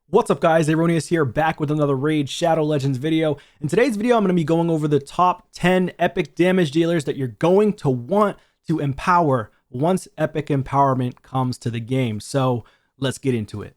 What's up guys, Erroneous here, back with another Raid Shadow Legends video. In today's video, I'm going to be going over the top 10 epic damage dealers that you're going to want to empower once epic empowerment comes to the game. So let's get into it.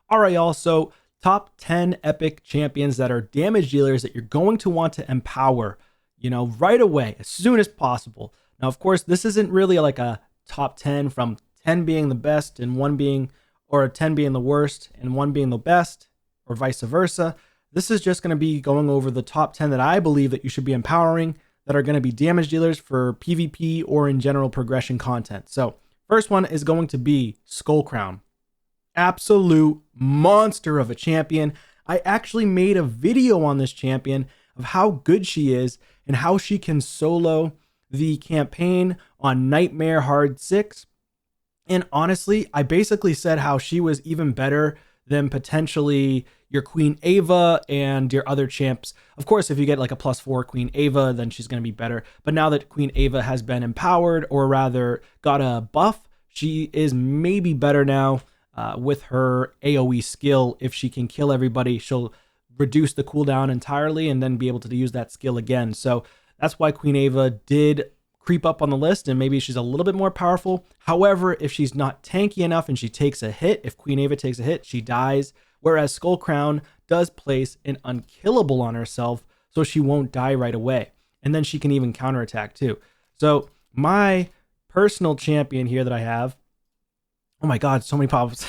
Alright y'all, so top 10 epic champions that are damage dealers that you're going to want to empower, right away, as soon as possible. Now, of course, this isn't really like a top 10 from 10 being the best and 1 being, or 10 being the worst and 1 being the best, or vice versa. This is just going to be going over the top 10 that I believe that you should be empowering that are going to be damage dealers for PvP or in general progression content. So, first one is going to be Skullcrown. Absolute monster of a champion. I actually made a video on this champion of how good she is and how she can solo the campaign on Nightmare Hard 6. And honestly, I basically said how she was even better than potentially your Queen Ava and your other champs. Of course, if you get like a +4 Queen Ava, then she's going to be better. But now that Queen Ava has been empowered, or rather got a buff, she is maybe better now. With her AoE skill. If she can kill everybody, she'll reduce the cooldown entirely and then be able to use that skill again. So that's why Queen Ava did creep up on the list, and maybe she's a little bit more powerful. However, if she's not tanky enough and she takes a hit, if Queen Ava takes a hit, she dies. Whereas Skullcrown does place an unkillable on herself, so she won't die right away. And then she can even counterattack too. So my personal champion here that I have, oh my god, so many pop-ups.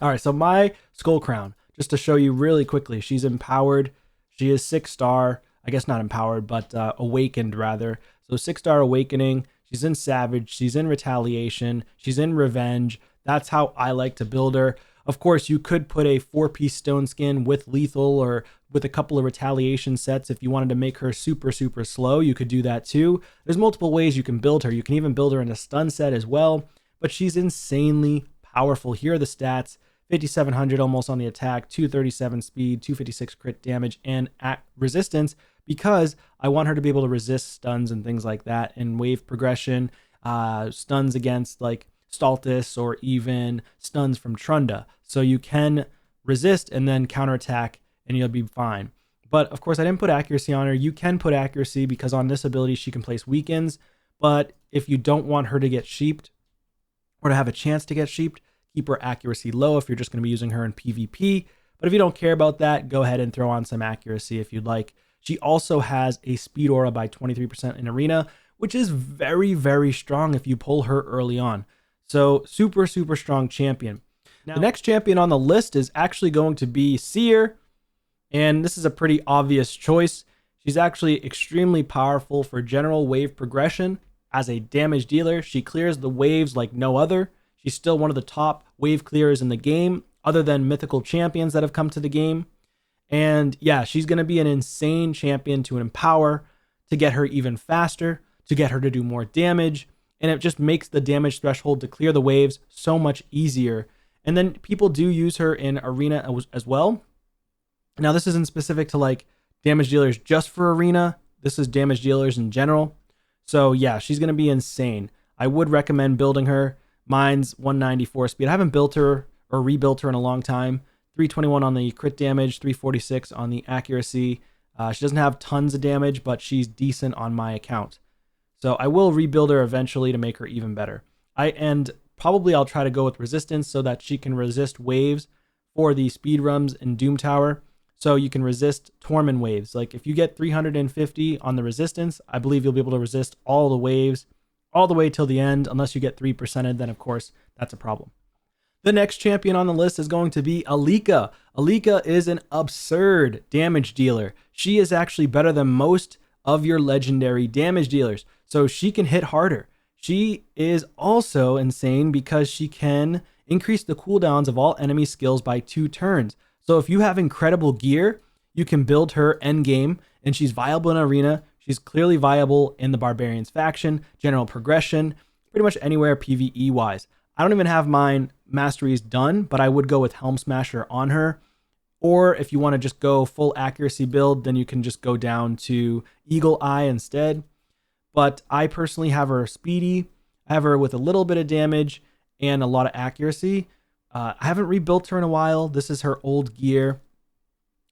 All right, so my Skullcrown, just to show you really quickly, she's empowered. She is 6-star. I guess not empowered, but awakened rather. So 6-star awakening. She's in Savage. She's in Retaliation. She's in Revenge. That's how I like to build her. Of course, you could put a 4-piece stone skin with lethal or with a couple of retaliation sets. If you wanted to make her super, super slow, you could do that too. There's multiple ways you can build her. You can even build her in a stun set as well. But she's insanely powerful. Here are the stats: 5,700 almost on the attack, 237 speed, 256 crit damage, and resistance, because I want her to be able to resist stuns and things like that in wave progression, stuns against like Staltis or even stuns from Trunda. So you can resist and then counterattack and you'll be fine. But of course, I didn't put accuracy on her. You can put accuracy because on this ability, she can place weakens. But if you don't want her to get sheeped, or to have a chance to get sheeped, keep her accuracy low if you're just going to be using her in PvP. But if you don't care about that, go ahead and throw on some accuracy if you'd like. She also has a speed aura by 23% in arena, which is very, very strong if you pull her early on. So super, super strong champion. Now, the next champion on the list is actually going to be Seer. And this is a pretty obvious choice. She's actually extremely powerful for general wave progression. As a damage dealer, she clears the waves like no other. She's still one of the top wave clearers in the game, other than mythical champions that have come to the game. And yeah, she's going to be an insane champion to empower, to get her even faster, to get her to do more damage. And it just makes the damage threshold to clear the waves so much easier. And then people do use her in arena as well. Now, this isn't specific to like damage dealers just for arena. This is damage dealers in general. So yeah, she's going to be insane. I would recommend building her. Mine's 194 speed. I haven't built her or rebuilt her in a long time. 321 on the crit damage, 346 on the accuracy. She doesn't have tons of damage, but she's decent on my account. So I will rebuild her eventually to make her even better. And probably I'll try to go with resistance so that she can resist waves for the speed runs in Doom Tower. So you can resist Torment waves. Like if you get 350 on the resistance, I believe you'll be able to resist all the waves all the way till the end. Unless you get 3%, then of course that's a problem. The next champion on the list is going to be Alica. Alica is an absurd damage dealer. She is actually better than most of your legendary damage dealers. So she can hit harder. She is also insane because she can increase the cooldowns of all enemy skills by 2 turns. So if you have incredible gear, you can build her endgame, and she's viable in arena. She's clearly viable in the Barbarians faction, general progression, pretty much anywhere PvE wise. I don't even have mine masteries done, but I would go with Helm Smasher on her, Or if you want to just go full accuracy build, then you can just go down to Eagle Eye instead. But I personally have her speedy. I have her with a little bit of damage and a lot of accuracy. I haven't rebuilt her in a while. This is her old gear.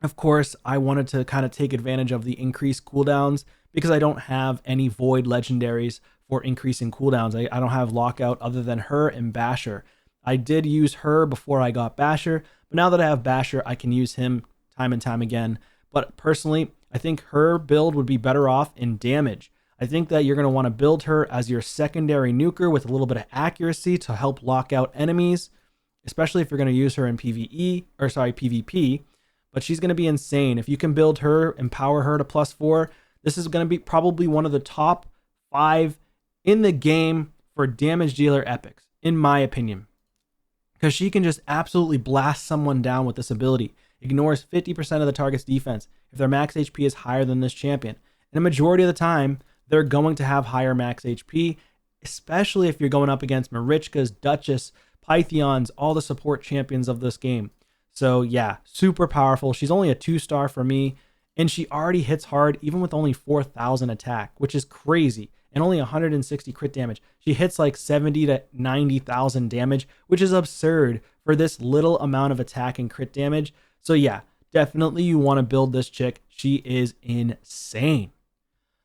Of course, I wanted to kind of take advantage of the increased cooldowns because I don't have any void legendaries for increasing cooldowns. I don't have lockout other than her and Basher. I did use her before I got Basher, but now that I have Basher, I can use him time and time again. But personally, I think her build would be better off in damage. I think that you're going to want to build her as your secondary nuker with a little bit of accuracy to help lock out enemies, especially if you're going to use her in PvP. But she's going to be insane. If you can build her, empower her to +4, this is going to be probably one of the top 5 in the game for damage dealer epics, in my opinion. Because she can just absolutely blast someone down with this ability. Ignores 50% of the target's defense if their max HP is higher than this champion. And a majority of the time, they're going to have higher max HP, especially if you're going up against Marichkas, Duchess, Pythions, all the support champions of this game. So yeah, super powerful. She's only a 2-star for me, and she already hits hard even with only 4,000 attack, which is crazy, and only 160 crit damage. She hits like 70 to 90,000 damage, which is absurd for this little amount of attack and crit damage. So yeah, definitely you want to build this chick. She is insane.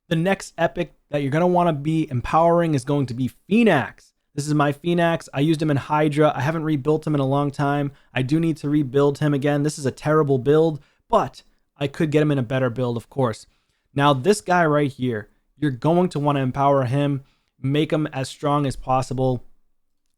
The next epic that you're going to want to be empowering is going to be Fenax. This is my Fenax. I used him in Hydra. I haven't rebuilt him in a long time. I do need to rebuild him again. This is a terrible build, but I could get him in a better build, of course. Now, this guy right here, you're going to want to empower him, make him as strong as possible.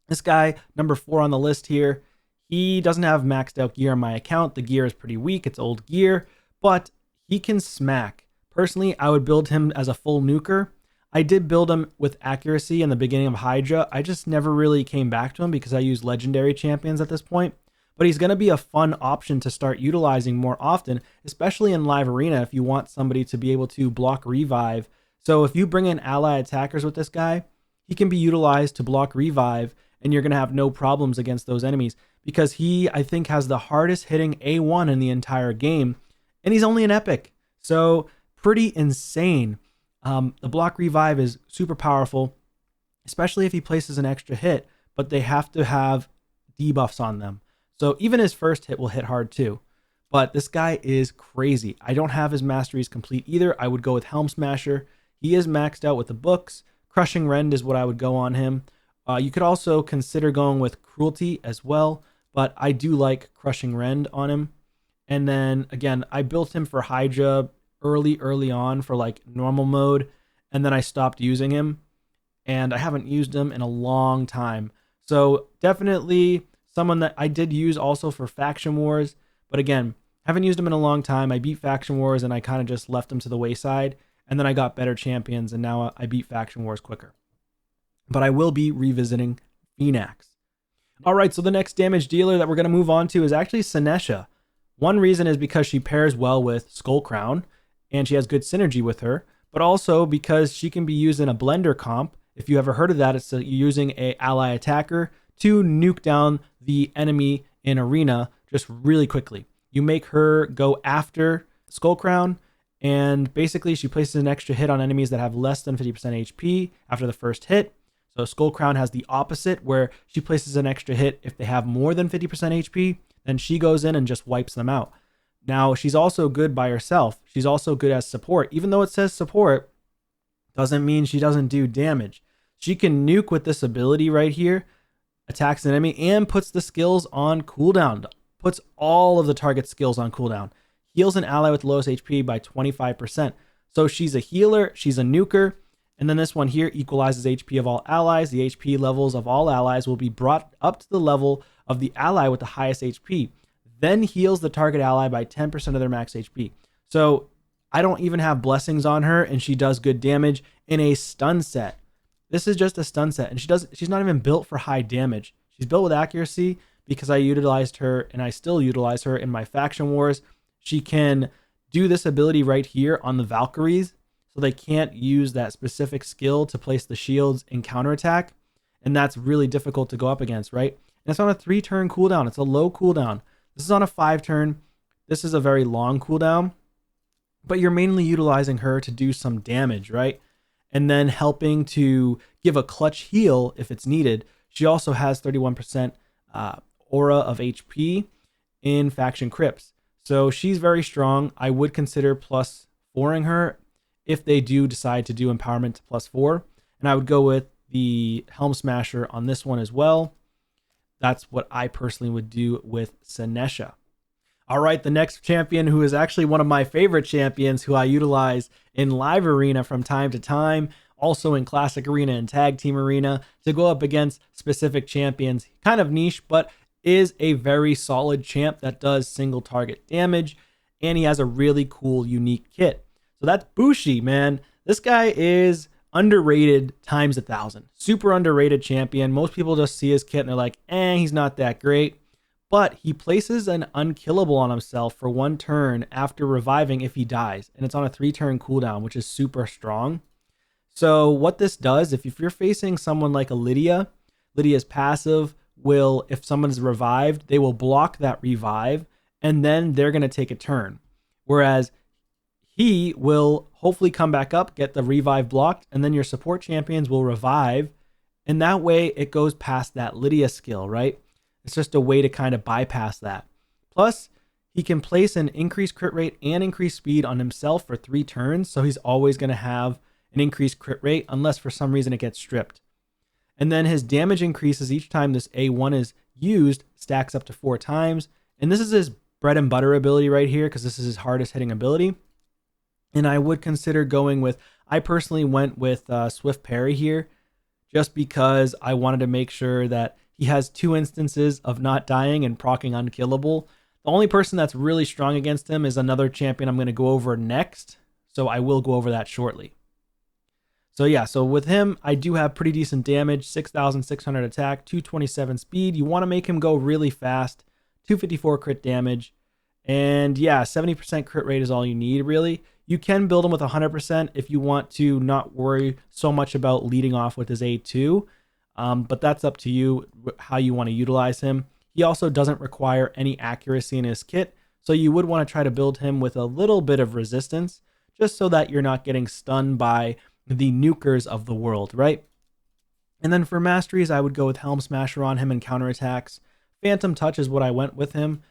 This guy, number 4 on the list here, he doesn't have maxed out gear on my account. The gear is pretty weak. It's old gear, but he can smack. Personally, I would build him as a full nuker. I did build him with accuracy in the beginning of Hydra. I just never really came back to him because I use legendary champions at this point. But he's going to be a fun option to start utilizing more often, especially in live arena if you want somebody to be able to block revive. So if you bring in ally attackers with this guy, he can be utilized to block revive, and you're going to have no problems against those enemies because he, I think, has the hardest hitting A1 in the entire game, and he's only an epic. So pretty insane. The block revive is super powerful, especially if he places an extra hit, but they have to have debuffs on them. So even his first hit will hit hard too. But this guy is crazy. I don't have his masteries complete either. I would go with Helm Smasher. He is maxed out with the books. Crushing Rend is what I would go on him. You could also consider going with Cruelty as well, but I do like Crushing Rend on him. And then again, I built him for Hydra early on for like normal mode, and then I stopped using him, and I haven't used him in a long time. So definitely someone that I did use also for Faction Wars, but again, haven't used him in a long time. I beat Faction Wars and I kind of just left him to the wayside, and then I got better champions, and now I beat Faction Wars quicker. But I will be revisiting Fenax. All right, so the next damage dealer that we're going to move on to is actually Sinesha. One reason is because she pairs well with Skullcrown, and she has good synergy with her, but also because she can be used in a blender comp. If you ever heard of that, it's using a ally attacker to nuke down the enemy in arena just really quickly. You make her go after Skullcrown, and basically she places an extra hit on enemies that have less than 50% HP after the first hit. So Skullcrown has the opposite, where she places an extra hit if they have more than 50% HP, then she goes in and just wipes them out. Now, she's also good by herself. She's also good as support. Even though it says support, doesn't mean she doesn't do damage. She can nuke with this ability right here, attacks an enemy, and puts the skills on cooldown. Puts all of the target skills on cooldown. Heals an ally with the lowest HP by 25%. So she's a healer, she's a nuker, and then this one here equalizes HP of all allies. The HP levels of all allies will be brought up to the level of the ally with the highest HP. Then heals the target ally by 10% of their max HP. So I don't even have blessings on her, and she does good damage in a stun set. This is just a stun set, and she's not even built for high damage. She's built with accuracy because I utilized her, and I still utilize her in my Faction Wars. She can do this ability right here on the Valkyries, so they can't use that specific skill to place the shields in counterattack, and that's really difficult to go up against, right? And it's on a 3-turn cooldown. It's a low cooldown. This is on a 5-turn, this is a very long cooldown, but you're mainly utilizing her to do some damage, right? And then helping to give a clutch heal if it's needed. She also has 31% aura of HP in faction crypts. So she's very strong. I would consider plus 4ing her if they do decide to do empowerment to +4. And I would go with the Helm Smasher on this one as well. That's what I personally would do with Sinesha. All right, the next champion, who is actually one of my favorite champions, who I utilize in live arena from time to time, also in classic arena and tag team arena, to go up against specific champions. Kind of niche, but is a very solid champ that does single target damage, and he has a really cool, unique kit. So that's Bushi, man. This guy is underrated times 1,000. Super underrated champion. Most people just see his kit and they're like, he's not that great. But he places an unkillable on himself for 1 turn after reviving if he dies. And it's on a 3-turn cooldown, which is super strong. So what this does, if you're facing someone like a Lydia's passive will, if someone's revived, they will block that revive, and then they're going to take a turn. Whereas he will hopefully come back up, get the revive blocked, and then your support champions will revive. And that way it goes past that Lydia skill, right? It's just a way to kind of bypass that. Plus, he can place an increased crit rate and increased speed on himself for 3 turns. So he's always going to have an increased crit rate unless for some reason it gets stripped. And then his damage increases each time this A1 is used, stacks up to 4 times. And this is his bread and butter ability right here, because this is his hardest hitting ability. And I would consider going with, I personally went with Swift Parry here, just because I wanted to make sure that he has 2 instances of not dying and proccing unkillable. The only person that's really strong against him is another champion I'm going to go over next. So I will go over that shortly. So yeah, so with him, I do have pretty decent damage, 6,600 attack, 227 speed. You want to make him go really fast, 254 crit damage. And yeah, 70% crit rate is all you need, really. You can build him with 100% if you want to not worry so much about leading off with his A2. But that's up to you, how you want to utilize him. He also doesn't require any accuracy in his kit, so you would want to try to build him with a little bit of resistance, just so that you're not getting stunned by the nukers of the world, right? And then for masteries, I would go with Helm Smasher on him and counterattacks. Phantom Touch is what I went with him,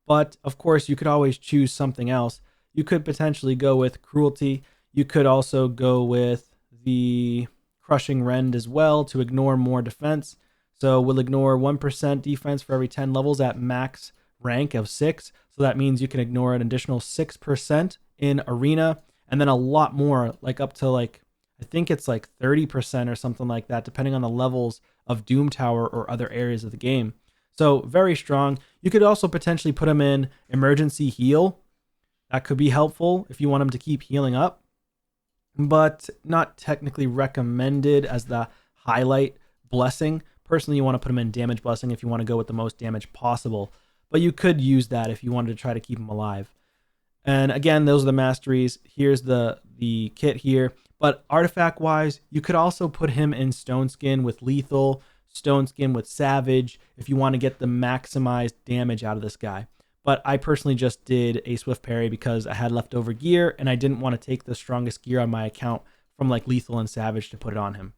but of course you could always choose something else. You could potentially go with Cruelty. You could also go with the Crushing Rend as well to ignore more defense. So we'll ignore 1% defense for every 10 levels at max rank of 6. So that means you can ignore an additional 6% in arena, and then a lot more, like up to I think it's 30% or something like that, depending on the levels of Doom Tower or other areas of the game. So very strong. You could also potentially put him in Emergency Heal. That could be helpful if you want him to keep healing up, but not technically recommended as the highlight blessing. Personally, you want to put him in Damage Blessing if you want to go with the most damage possible, but you could use that if you wanted to try to keep him alive. And again, those are the masteries. Here's the kit here. But artifact wise, you could also put him in Stone Skin with Lethal, Stone Skin with Savage, if you want to get the maximized damage out of this guy. But I personally just did a Swift Parry because I had leftover gear and I didn't want to take the strongest gear on my account from Lethal and Savage to put it on him.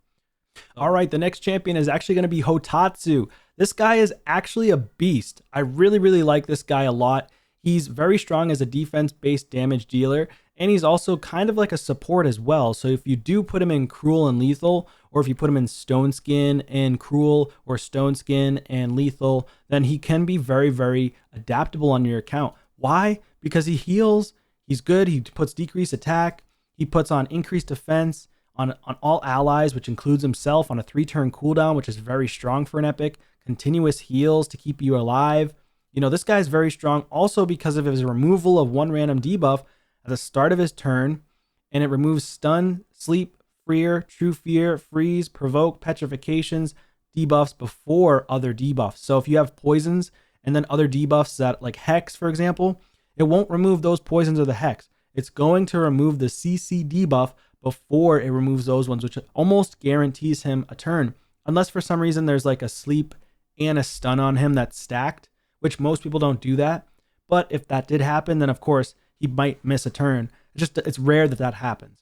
All right, the next champion is actually going to be Hotatsu. This guy is actually a beast. I really, really like this guy a lot. He's very strong as a defense-based damage dealer, and he's also kind of like a support as well. So if you do put him in Cruel and Lethal, or if you put him in Stone Skin and Cruel, or Stone Skin and Lethal, then he can be very, very adaptable on your account. Why? Because he heals, he's good, he puts decreased attack, he puts on increased defense on all allies, which includes himself, on a 3-turn cooldown, which is very strong for an epic, continuous heals to keep you alive. You know, this guy's very strong also because of his removal of 1 random debuff at the start of his turn, and it removes stun, sleep, freer, true fear, freeze, provoke, petrifications, debuffs before other debuffs. So if you have poisons and then other debuffs that like Hex, for example, it won't remove those poisons or the Hex. It's going to remove the CC debuff before it removes those ones, which almost guarantees him a turn. Unless for some reason there's a sleep and a stun on him that's stacked, which most people don't do that. But if that did happen, then of course he might miss a turn. It's rare that that happens.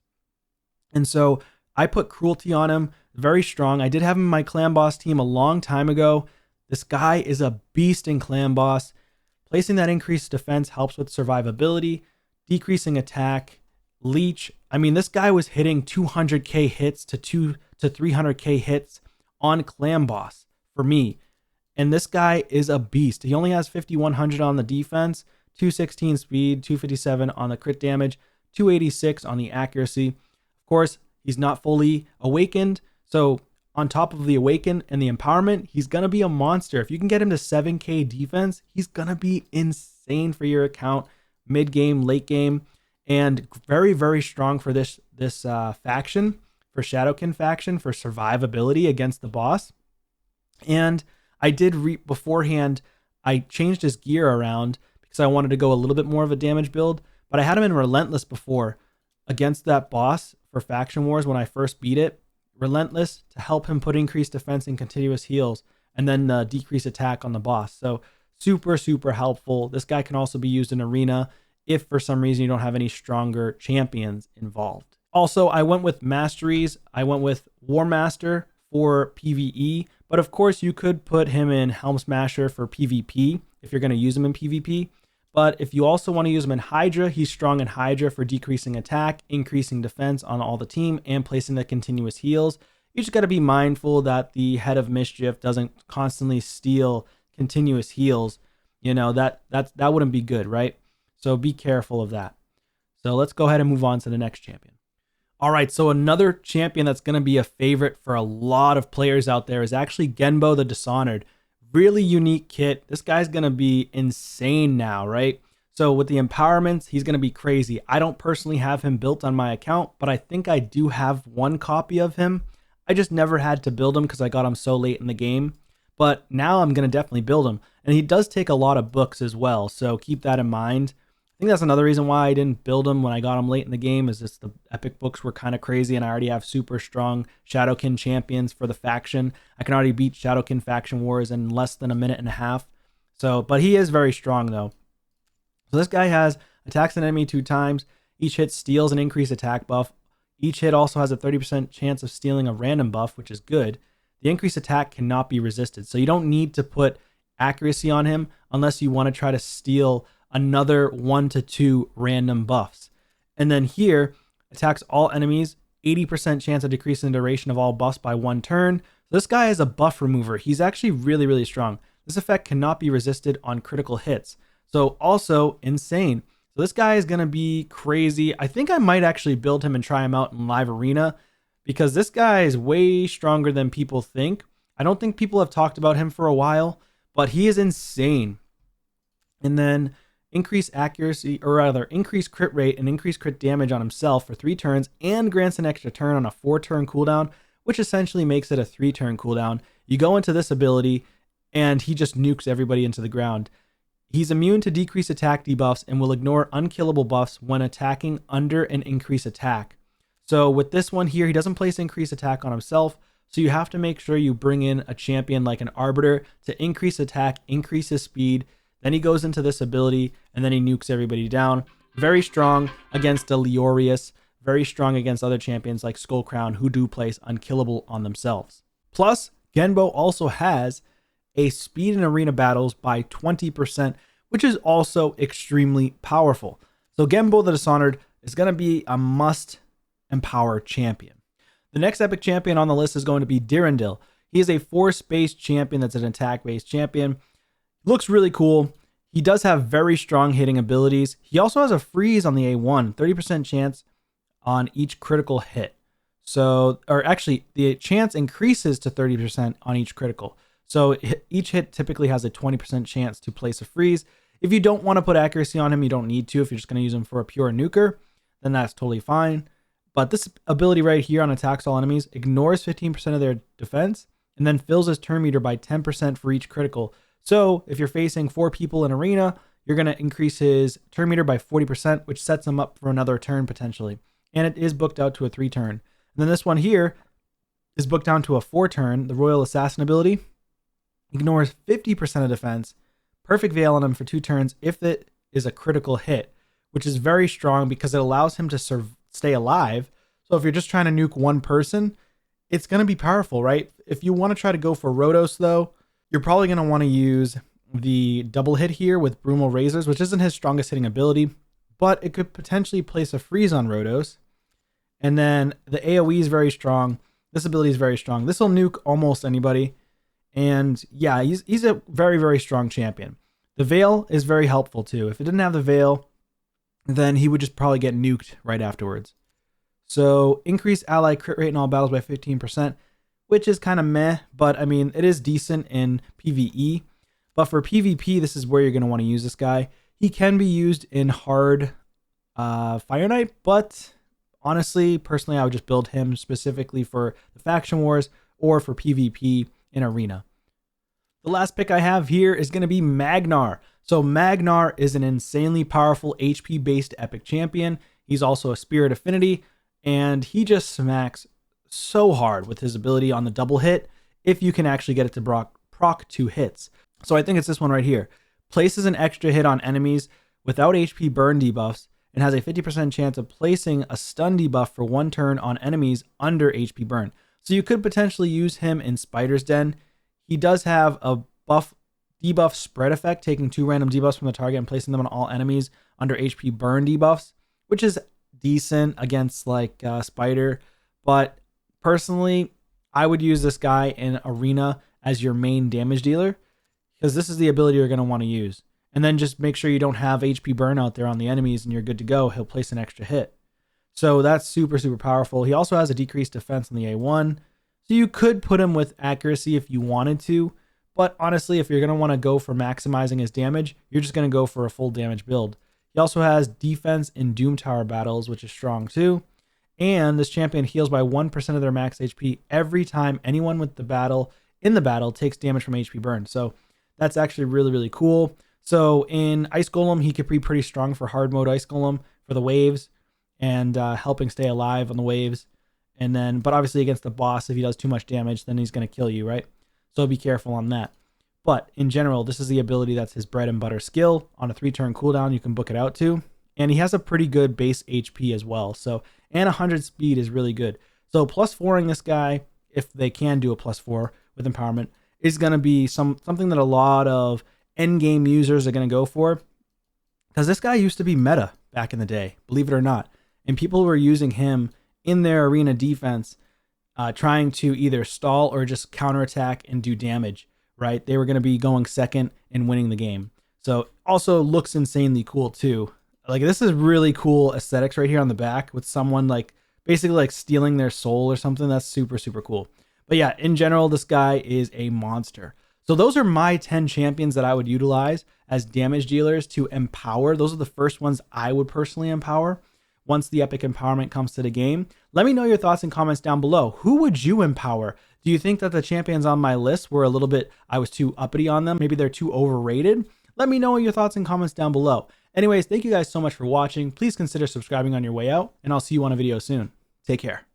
And so I put Cruelty on him, very strong. I did have him in my Clan Boss team a long time ago. This guy is a beast in Clan Boss. Placing that increased defense helps with survivability, decreasing attack, leech. I mean, this guy was hitting 200k hits to 300k hits on Clan Boss for me. And this guy is a beast. He only has 5100 on the defense, 216 speed, 257 on the crit damage, 286 on the accuracy. Of course, he's not fully awakened. So on top of the awaken and the empowerment, he's going to be a monster. If you can get him to 7k defense, he's going to be insane for your account, mid game, late game, and very, very strong for this faction, for Shadowkin faction, for survivability against the boss. And I did beforehand, I changed his gear around because I wanted to go a little bit more of a damage build, but I had him in Relentless before against that boss for Faction Wars when I first beat it. Relentless to help him put increased defense and continuous heals, and then decrease attack on the boss. So super, super helpful. This guy can also be used in Arena if for some reason you don't have any stronger champions involved. Also, I went with masteries. I went with War Master for PvE, but of course you could put him in Helm Smasher for PvP if you're going to use him in PvP. But if you also want to use him in Hydra, he's strong in Hydra for decreasing attack, increasing defense on all the team, and placing the continuous heals. You just got to be mindful that the Head of Mischief doesn't constantly steal continuous heals. You know, that wouldn't be good, right? So be careful of that. So let's go ahead and move on to the next champion. All right, so another champion that's going to be a favorite for a lot of players out there is actually Genbo the Dishonored. Really unique kit. This guy's going to be insane now, right? So with the empowerments, he's going to be crazy. I don't personally have him built on my account, but I think I do have one copy of him. I just never had to build him because I got him so late in the game. But now I'm going to definitely build him. And he does take a lot of books as well, so keep that in mind. I think that's another reason why I didn't build him when I got him late in the game, is just the epic books were kind of crazy, and I already have super strong Shadowkin champions for the faction. I can already beat Shadowkin Faction Wars in less than a minute and a half. So, but he is very strong though. So this guy has attacks an enemy 2 times. Each hit steals an increased attack buff. Each hit also has a 30% chance of stealing a random buff, which is good. The increased attack cannot be resisted. So you don't need to put accuracy on him unless you want to try to steal another 1 to 2 random buffs. And then here, attacks all enemies, 80% chance of decreasing the duration of all buffs by 1 turn. So this guy is a buff remover. He's actually really, really strong. This effect cannot be resisted on critical hits. So also insane. So this guy is going to be crazy. I think I might actually build him and try him out in live arena because this guy is way stronger than people think. I don't think people have talked about him for a while, but he is insane. And then increase accuracy, or rather increase crit rate and increase crit damage on himself for 3 turns, and grants an extra turn on a 4-turn cooldown, which essentially makes it a 3-turn cooldown. You go into this ability and he just nukes everybody into the ground. He's immune to decreased attack debuffs and will ignore unkillable buffs when attacking under an increased attack. So with this one here, he doesn't place increased attack on himself, so you have to make sure you bring in a champion like an Arbiter to increase attack, increase his speed. Then he goes into this ability, and then he nukes everybody down. Very strong against Delirious, very strong against other champions like Skullcrown, who do place unkillable on themselves. Plus, Genbo also has a speed in arena battles by 20%, which is also extremely powerful. So Genbo the Dishonored is going to be a must empower champion. The next epic champion on the list is going to be Durandil. He is a force-based champion that's an attack-based champion. Looks really cool. He does have very strong hitting abilities. He also has a freeze on the A1, 30% chance on each critical hit. So, or actually, the chance increases to 30% on each critical. So each hit typically has a 20% chance to place a freeze. If you don't want to put accuracy on him, you don't need to. If you're just going to use him for a pure nuker, then that's totally fine. But this ability right here on attacks all enemies ignores 15% of their defense and then fills his turn meter by 10% for each critical. So if you're facing 4 people in arena, you're going to increase his turn meter by 40%, which sets him up for another turn potentially. And it is booked out to a 3-turn. And then this one here is booked down to a 4-turn. The Royal Assassin ability ignores 50% of defense. Perfect Veil on him for 2 turns if it is a critical hit, which is very strong because it allows him to stay alive. So if you're just trying to nuke one person, it's going to be powerful, right? If you want to try to go for Rotos, though, you're probably going to want to use the double hit here with Brumal Razors, which isn't his strongest hitting ability, but it could potentially place a freeze on Rotos. And then the AoE is very strong. This ability is very strong. This will nuke almost anybody. And yeah, he's a very, very strong champion. The Veil is very helpful too. If it didn't have the Veil, then he would just probably get nuked right afterwards. So increase ally crit rate in all battles by 15%, which is kind of meh, but I mean, it is decent in PvE. But for PvP, this is where you're going to want to use this guy. He can be used in hard Fire Knight, but honestly, personally, I would just build him specifically for the faction wars or for PvP in Arena. The last pick I have here is going to be Magnar. So Magnar is an insanely powerful HP-based epic champion. He's also a Spirit Affinity, and he just smacks so hard with his ability on the double hit if you can actually get it to proc 2 hits. So I think it's this one right here. Places an extra hit on enemies without HP burn debuffs and has a 50% chance of placing a stun debuff for 1 turn on enemies under HP burn. So you could potentially use him in Spider's Den. He does have a debuff spread effect, taking 2 random debuffs from the target and placing them on all enemies under HP burn debuffs, which is decent against like Spider. But personally, I would use this guy in Arena as your main damage dealer, because this is the ability you're going to want to use. And then just make sure you don't have HP burn out there on the enemies and you're good to go. He'll place an extra hit. So that's super, super powerful. He also has a decreased defense on the A1. So you could put him with accuracy if you wanted to. But honestly, if you're going to want to go for maximizing his damage, you're just going to go for a full damage build. He also has defense in Doom Tower battles, which is strong too. And this champion heals by 1% of their max HP every time anyone in the battle takes damage from HP burn. So that's actually really, really cool. So in Ice Golem, he could be pretty strong for hard mode Ice Golem for the waves and helping stay alive on the waves. And then, but obviously against the boss, if he does too much damage, then he's going to kill you, right? So be careful on that. But in general, this is the ability that's his bread and butter skill. On a 3-turn cooldown, you can book it out to. And he has a pretty good base HP as well. So, and 100 speed is really good. So +4ing this guy, if they can do a +4 with empowerment, is going to be something that a lot of endgame users are going to go for. Because this guy used to be meta back in the day, believe it or not. And people were using him in their arena defense, trying to either stall or just counterattack and do damage, right? They were going to be going second and winning the game. So also looks insanely cool too. Like this is really cool aesthetics right here on the back with someone like basically like stealing their soul or something. That's super, super cool. But yeah, in general, this guy is a monster. So those are my 10 champions that I would utilize as damage dealers to empower. Those are the first ones I would personally empower once the epic empowerment comes to the game. Let me know your thoughts and comments down below. Who would you empower? Do you think that the champions on my list were a little bit, I was too uppity on them? Maybe they're too overrated? Let me know your thoughts and comments down below. Anyways, thank you guys so much for watching. Please consider subscribing on your way out, and I'll see you on a video soon. Take care.